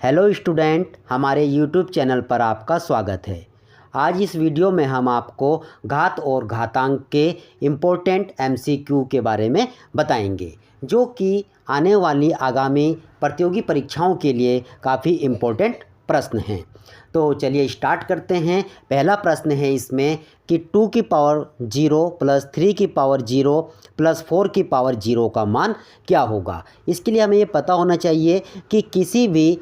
Hello student, हमारे YouTube channel पर आपका स्वागत है। आज इस वीडियो में हम आपको घात और घातांक के इम्पोर्टेंट एमसीक्यू के बारे में बताएंगे, जो कि आने वाली आगामी प्रतियोगी परीक्षाओं के लिए काफ़ी इम्पोर्टेंट प्रश्न हैं। तो चलिए स्टार्ट करते हैं। पहला प्रश्न है इसमें कि 2 की पावर 0 प्लस 3 की पावर 0 प्लस 4 की पावर 0 का मान क्या होगा। इसके लिए हमें ये पता होना चाहिए कि किसी भी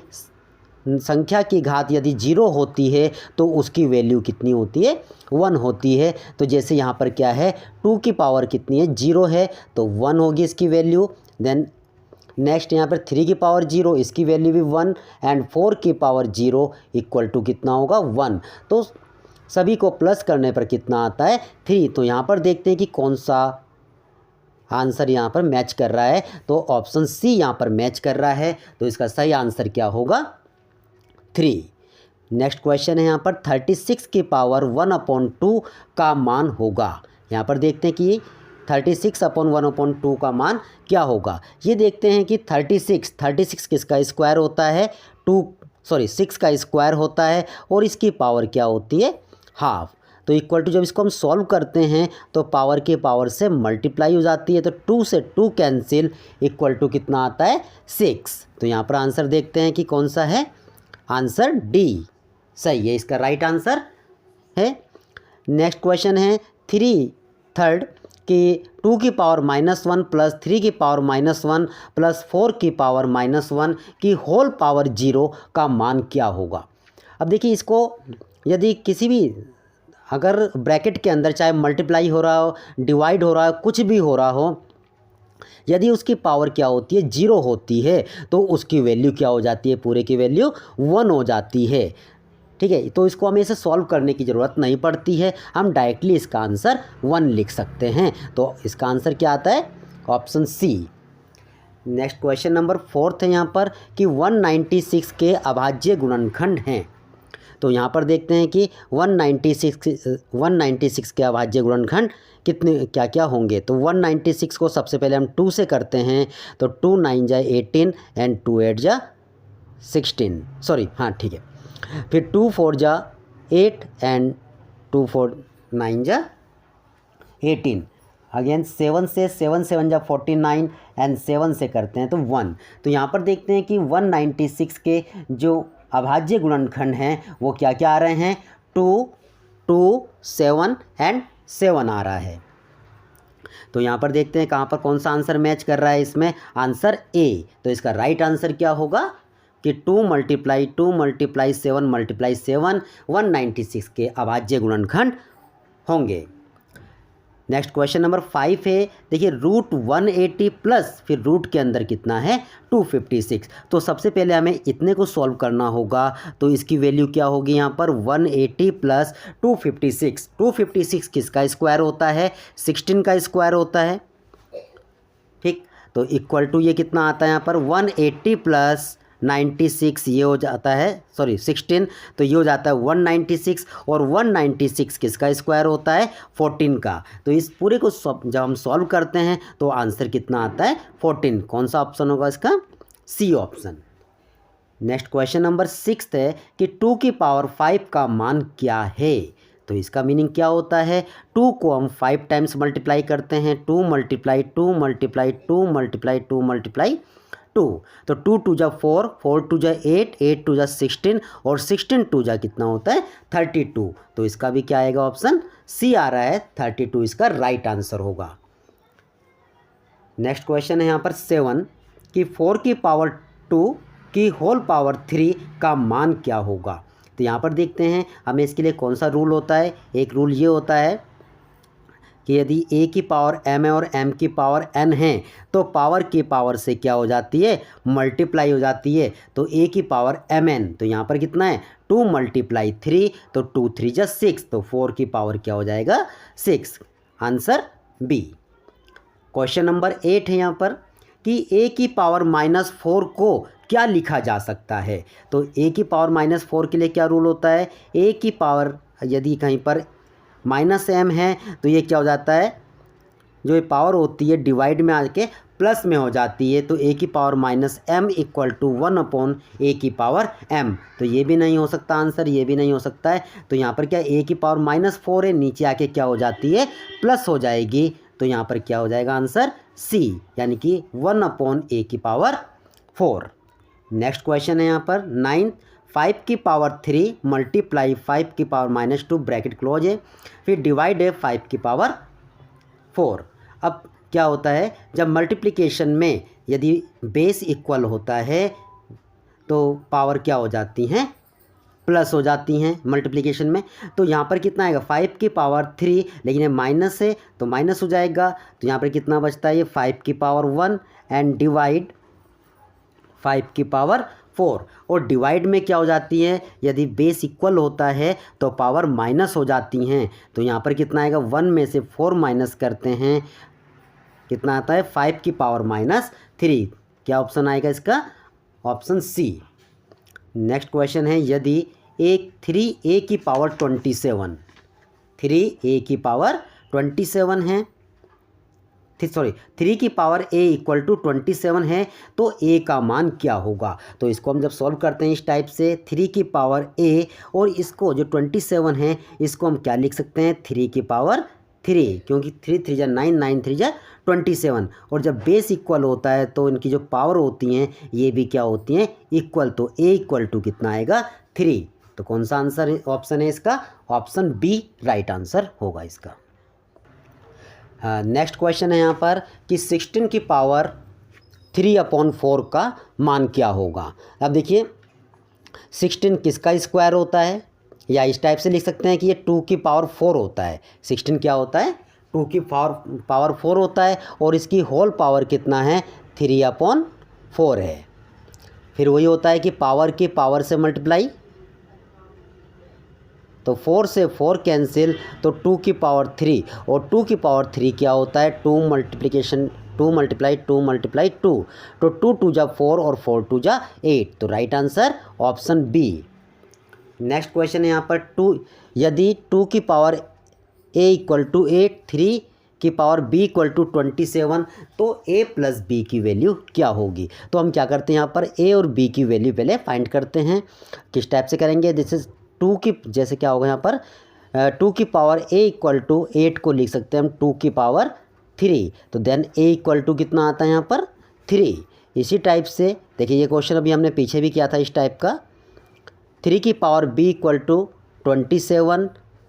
संख्या की घात यदि 0 होती है तो उसकी वैल्यू कितनी होती है, 1 होती है। तो जैसे यहाँ पर क्या है, 2 की पावर कितनी है, 0 है, तो 1 होगी इसकी वैल्यू। देन नेक्स्ट यहाँ पर 3 की पावर 0, इसकी वैल्यू भी 1, एंड 4 की पावर 0 इक्वल टू कितना होगा, 1। तो सभी को प्लस करने पर कितना आता है, 3। तो यहाँ पर देखते हैं कि कौन सा आंसर यहाँ पर मैच कर रहा है। तो ऑप्शन सी यहाँ पर मैच कर रहा है। तो इसका सही आंसर क्या होगा, 3। नेक्स्ट क्वेश्चन है यहाँ पर 36 की पावर 1/2 का मान होगा। यहाँ पर देखते हैं कि 36/1/2 का मान क्या होगा। ये देखते हैं कि 36 किसका स्क्वायर होता है, 6 का स्क्वायर होता है, और इसकी पावर क्या होती है, हाफ। तो इक्वल टू जब इसको हम सॉल्व करते हैं तो पावर के पावर से मल्टीप्लाई हो जाती है, तो 2 से 2 कैंसिल, इक्वल टू कितना आता है, 6। तो यहाँ पर आंसर देखते हैं कि कौन सा है, आंसर डी सही है, इसका राइट आंसर है। नेक्स्ट क्वेश्चन है 3/3 कि 2 की पावर -1 प्लस 3 की पावर -1 प्लस 4 की पावर -1 की होल पावर 0 का मान क्या होगा। अब देखिए, इसको यदि किसी भी अगर ब्रैकेट के अंदर चाहे मल्टीप्लाई हो रहा हो, डिवाइड हो रहा हो, कुछ भी हो रहा हो, यदि उसकी पावर क्या होती है, 0 होती है, तो उसकी वैल्यू क्या हो जाती है, पूरे की वैल्यू 1 हो जाती है। ठीक है, तो इसको हमें इसे सॉल्व करने की ज़रूरत नहीं पड़ती है, हम डायरेक्टली इसका आंसर 1 लिख सकते हैं। तो इसका आंसर क्या आता है, option C. Next question number 4 है यहाँ पर कि 196 के अभाज्य गुणनखंड हैं। तो यहाँ पर देखते हैं कि 196 के अभाज्य गुणनखंड कितने क्या क्या होंगे। तो 196 को सबसे पहले हम 2 से करते हैं, तो 2 9 जा 18 एंड 2 8 जा 16, सॉरी हाँ ठीक है। फिर 2 4 जा 8 एंड 2 4 9 जा 18। अगेन 7 से 7 7 जा 49 एंड 7 से करते हैं तो 1। तो यहाँ पर देखते हैं कि 196 के जो अभाज्य गुणनखंड हैं वो क्या क्या आ रहे हैं, 2 2 7 एंड 7 आ रहा है। तो यहाँ पर देखते हैं कहाँ पर कौन सा आंसर मैच कर रहा है, इसमें आंसर ए। तो इसका राइट आंसर क्या होगा कि 2 × 2 × 7 × 7 196 के अभाज्य गुणनखंड होंगे। नेक्स्ट क्वेश्चन नंबर 5 है, देखिए √180 प्लस फिर रूट के अंदर कितना है, 256। तो सबसे पहले हमें इतने को सॉल्व करना होगा। तो इसकी वैल्यू क्या होगी यहाँ पर, 180 प्लस 256। 256 किसका स्क्वायर होता है, 16 का स्क्वायर होता है। ठीक, तो इक्वल टू ये कितना आता है यहाँ पर, 180 प्लस 96 ये हो जाता है, सॉरी 16, तो ये हो जाता है 196, और 196 किसका स्क्वायर होता है, 14 का। तो इस पूरे को जब हम सॉल्व करते हैं तो आंसर कितना आता है, 14। कौन सा ऑप्शन होगा इसका, C option. Next question number 6 है कि 2 की पावर 5 का मान क्या है। तो इसका मीनिंग क्या होता है, 2 को हम 5 टाइम्स मल्टीप्लाई करते हैं, 2 × 2 × 2 × 2 × 2। तो 2 2 जा 4, 4 2 जा 8, 8 2 जा 16, और 16 2 जा कितना होता है, 32। तो इसका भी क्या आएगा, ऑप्शन सी आ रहा है, 32 इसका राइट आंसर होगा। नेक्स्ट क्वेश्चन है यहाँ पर 7 कि 4 की पावर 2 की होल पावर 3 का मान क्या होगा। तो यहाँ पर देखते हैं हमें इसके लिए कौन सा रूल होता है। एक रूल ये होता है कि यदि a की पावर m है और m की पावर n है तो पावर की पावर से क्या हो जाती है, मल्टीप्लाई हो जाती है। तो a की पावर mn, तो यहाँ पर कितना है, 2 × 3, तो 2 3 जा 6, तो 4 की पावर क्या हो जाएगा, 6। Answer B. क्वेश्चन नंबर 8 है यहाँ पर कि a की पावर -4 को क्या लिखा जा सकता है। तो a की पावर -4 के लिए क्या रूल होता है, a की पावर यदि कहीं पर -m है तो ये क्या हो जाता है, जो ये पावर होती है डिवाइड में आके प्लस में हो जाती है तो ए की power minus M equal to 1 / A की पावर एम, तो ये भी नहीं हो सकता आंसर, ये भी नहीं हो सकता है। तो यहाँ पर क्या ए की पावर -4 है, नीचे आके क्या हो जाती है प्लस हो जाएगी, तो यहाँ पर क्या हो जाएगा आंसर सी, यानी कि 1 / ए की पावर 4। नेक्स्ट क्वेश्चन है यहाँ पर 9, 5 की पावर 3 मल्टीप्लाई 5 की पावर -2 ब्रैकेट क्लोज है, फिर डिवाइड है 5 की पावर 4। अब क्या होता है, जब मल्टीप्लिकेशन में यदि बेस इक्वल होता है तो पावर क्या हो जाती हैं प्लस हो जाती हैं मल्टीप्लिकेशन में। तो यहाँ पर कितना आएगा 5 की पावर 3, लेकिन ये माइनस है तो माइनस हो जाएगा, तो यहाँ पर कितना बचता है ये 5 की पावर 1 एंड डिवाइड 5 की पावर 4। और डिवाइड में क्या हो जाती है, यदि बेस इक्वल होता है तो पावर माइनस हो जाती हैं, तो यहाँ पर कितना आएगा 1 में से 4 माइनस करते हैं, कितना आता है 5 की पावर -3। क्या ऑप्शन आएगा इसका, ऑप्शन सी। नेक्स्ट क्वेश्चन है यदि 3a की पावर 27, 3a की पावर 27 है, 3 की पावर a इक्वल टू 27 है तो a का मान क्या होगा। तो इसको हम जब सॉल्व करते हैं इस टाइप से, 3 की पावर a और इसको जो 27 है इसको हम क्या लिख सकते हैं 3 की पावर 3, क्योंकि 3 3 जा 9, 9 3 जा 27, और जब बेस इक्वल होता है तो इनकी जो पावर होती हैं ये भी क्या होती हैं इक्वल, तो a इक्वल टू कितना आएगा 3। तो कौन सा आंसर ऑप्शन है इसका, ऑप्शन बी राइट आंसर होगा इसका। नेक्स्ट क्वेश्चन है यहाँ पर कि 16 की पावर 3/4 का मान क्या होगा। अब देखिए 16 किसका स्क्वायर होता है, या इस टाइप से लिख सकते हैं कि ये 2 की पावर 4 होता है। 16 क्या होता है 2 की पावर 4 होता है, और इसकी होल पावर कितना है 3/4 है। फिर वही होता है कि पावर की पावर से मल्टीप्लाई, तो 4 से 4 कैंसिल, तो 2 की पावर 3, और 2 की पावर 3 क्या होता है 2 मल्टीप्लिकेशन 2 मल्टीप्लाई 2 मल्टीप्लाई 2, तो 2 2 जा 4 और 4 2 जा 8, तो right answer option B. Next question है यहाँ पर 2, यदि 2 की पावर a इक्वल टू 8, 3 की पावर b इक्वल टू 27, तो a प्लस b की वैल्यू क्या होगी। तो हम क्या करते हैं यहाँ पर a और b की वैल्यू पहले फाइंड करते हैं। किस टाइप से करेंगे, जैसे 2 की, जैसे क्या होगा यहाँ पर 2 की पावर a इक्वल टू 8 को लिख सकते हैं हम 2 की पावर 3, तो देन a इक्वल टू कितना आता है यहाँ पर 3। इसी टाइप से देखिए ये क्वेश्चन अभी हमने पीछे भी किया था इस टाइप का, 3 की पावर b इक्वल टू 27,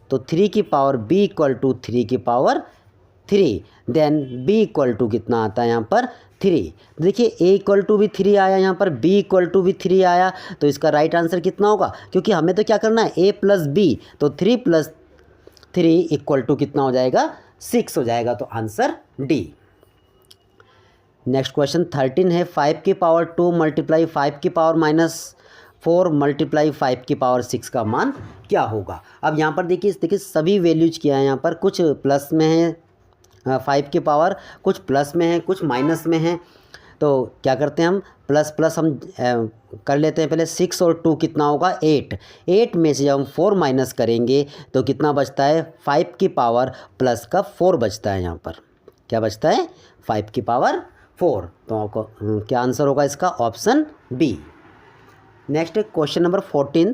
तो 3 की पावर b इक्वल टू 3 की power 3, then b equal to कितना आता है यहाँ पर 3। देखिए a इक्वल टू भी 3 आया, यहाँ पर b इक्वल टू भी 3 आया, तो इसका राइट आंसर कितना होगा, क्योंकि हमें तो क्या करना है a प्लस b, तो 3 + 3 इक्वल टू कितना हो जाएगा 6 हो जाएगा, तो आंसर डी। नेक्स्ट क्वेश्चन 13 है 5 की पावर 2 मल्टीप्लाई 5 की पावर -4 मल्टीप्लाई 5 की पावर 6 का मान क्या होगा। अब यहाँ पर देखिए सभी वैल्यूज क्या है, यहाँ पर कुछ प्लस में है 5 की पावर, कुछ प्लस में है, कुछ माइनस में है, तो क्या करते हैं हम प्लस प्लस हम कर लेते हैं पहले। 6 और 2 कितना होगा 8, 8 में से जब हम 4 माइनस करेंगे तो कितना बचता है 5 की पावर प्लस का 4 बचता है, यहाँ पर क्या बचता है 5 की पावर 4, तो आपको क्या आंसर होगा इसका, option B. Next question number 14,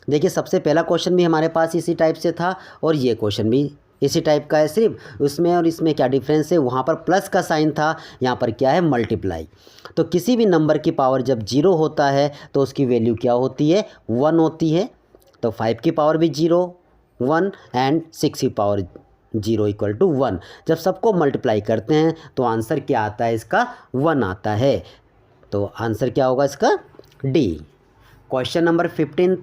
देखिए सबसे पहला क्वेश्चन भी हमारे पास इसी टाइप से था और ये क्वेश्चन भी इसी टाइप का है, सिर्फ उसमें और इसमें क्या डिफरेंस है, वहाँ पर प्लस का साइन था, यहाँ पर क्या है मल्टीप्लाई। तो किसी भी नंबर की पावर जब 0 होता है तो उसकी वैल्यू क्या होती है 1 होती है, तो 5 की पावर भी 0 1 एंड 6 की पावर 0 इक्वल टू 1। जब सबको मल्टीप्लाई करते हैं तो आंसर क्या आता है इसका 1 आता है, तो आंसर क्या होगा इसका डी। क्वेश्चन नंबर 15,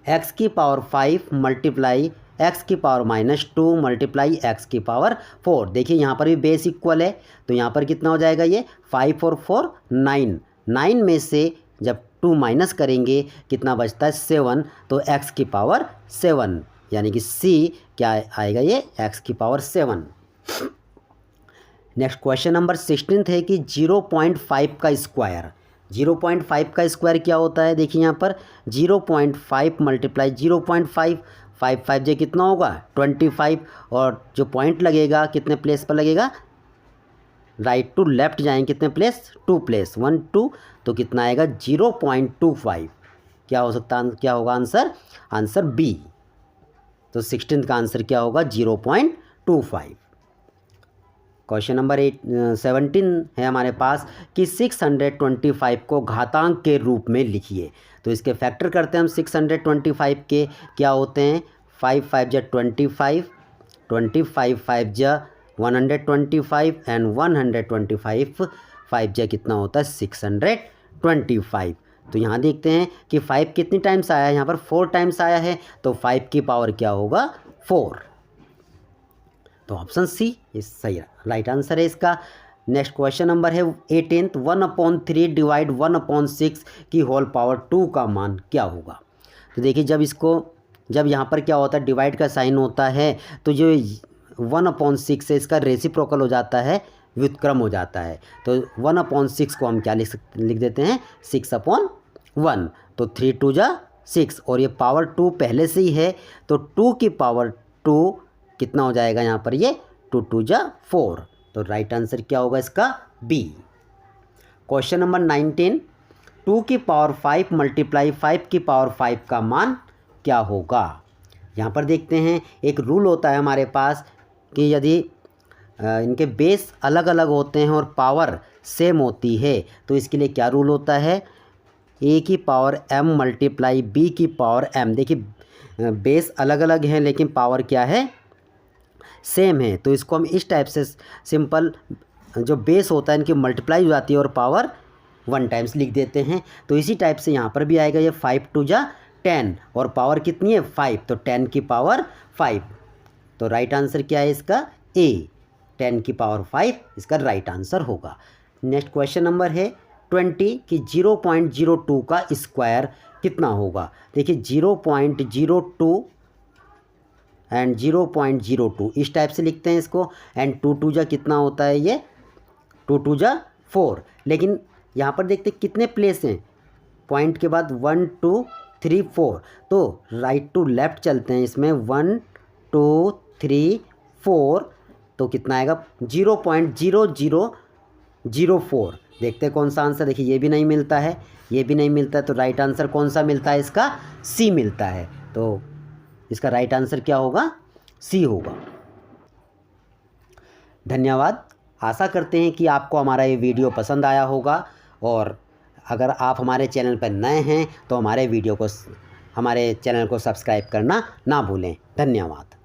x की पावर 5 मल्टीप्लाई x की पावर -2 मल्टीप्लाई x की पावर 4। देखिए यहाँ पर भी बेस इक्वल है, तो यहाँ पर कितना हो जाएगा ये 5 और 4 9, 9 में से जब 2 माइनस करेंगे कितना बचता है 7, तो x की पावर 7, यानी कि C क्या आएगा ये x की पावर 7। नेक्स्ट क्वेश्चन नंबर 16 है कि 0.5 का स्क्वायर, 0.5 का स्क्वायर क्या होता है। देखिए यहाँ पर 0.5 मल्टीप्लाई 0.5, 5 5 जे कितना होगा 25, और जो पॉइंट लगेगा कितने प्लेस पर लगेगा राइट टू लेफ्ट जाएंगे कितने प्लेस, 2 प्लेस, 1 2, तो कितना आएगा 0.25। क्या हो सकता है, क्या होगा आंसर, आंसर बी। तो 16 का आंसर क्या होगा 0.25। क्वेश्चन नंबर 17 है हमारे पास कि 625 को घातांक के रूप में लिखिए। तो इसके फैक्टर करते हैं हम 625 के, क्या होते हैं 5 5 जा 25, 25 5 जा 125 एंड 125 5 जा कितना होता है 625। तो यहाँ देखते हैं कि 5 कितनी टाइम्स आया है, यहाँ पर 4 टाइम्स आया है, तो 5 की पावर क्या होगा 4। तो ऑप्शन सी इस सही राइट आंसर है इसका। नेक्स्ट क्वेश्चन नंबर है 18, 1/3 डिवाइड 1/6 की होल पावर 2 का मान क्या होगा। तो देखिए जब यहाँ पर क्या होता है डिवाइड का साइन होता है तो जो 1/6 है इसका रेसिप्रोकल हो जाता है, व्युत्क्रम हो जाता है। तो 1/6 को हम क्या लिख देते हैं 6/1। तो 3 2 जा 6 और ये पावर 2 पहले से ही है, तो 2 की पावर 2 कितना हो जाएगा यहाँ पर ये 2 2 जा 4। तो राइट आंसर क्या होगा इसका बी। क्वेश्चन नंबर 19, 2 की पावर 5 मल्टीप्लाई 5 की पावर 5 का मान क्या होगा। यहाँ पर देखते हैं एक रूल होता है हमारे पास कि यदि इनके बेस अलग अलग होते हैं और पावर सेम होती है तो इसके लिए क्या रूल होता है, ए की पावर m मल्टीप्लाई बी की पावर m। देखिए बेस अलग अलग हैं लेकिन पावर क्या है सेम है, तो इसको हम इस टाइप से सिंपल जो बेस होता है इनकी मल्टीप्लाई हो जाती है और पावर 1 टाइम्स लिख देते हैं। तो इसी टाइप से यहाँ पर भी आएगा ये 5 2 जा 10 और पावर कितनी है 5, तो 10 की पावर 5। तो राइट आंसर क्या है इसका ए, 10 की पावर 5 इसका राइट आंसर होगा। नेक्स्ट क्वेश्चन नंबर है 20 कि 0.02 का स्क्वायर कितना होगा। देखिए 0.02 एंड 0.02 इस टाइप से लिखते हैं इसको, एंड 2 2 जा कितना होता है ये 2 2 जा 4। लेकिन यहाँ पर देखते हैं कितने प्लेस हैं, पॉइंट के बाद 1 2 3 4, तो राइट टू लेफ्ट चलते हैं इसमें 1 2 3 4, तो कितना आएगा 0.0004। देखते हैं कौन सा आंसर, देखिए ये भी नहीं मिलता है, ये भी नहीं मिलता है, तो राइट आंसर कौन सा मिलता है इसका सी मिलता है। तो इसका राइट आंसर क्या होगा सी होगा। धन्यवाद। आशा करते हैं कि आपको हमारा ये वीडियो पसंद आया होगा, और अगर आप हमारे चैनल पर नए हैं तो हमारे चैनल को सब्सक्राइब करना ना भूलें। धन्यवाद।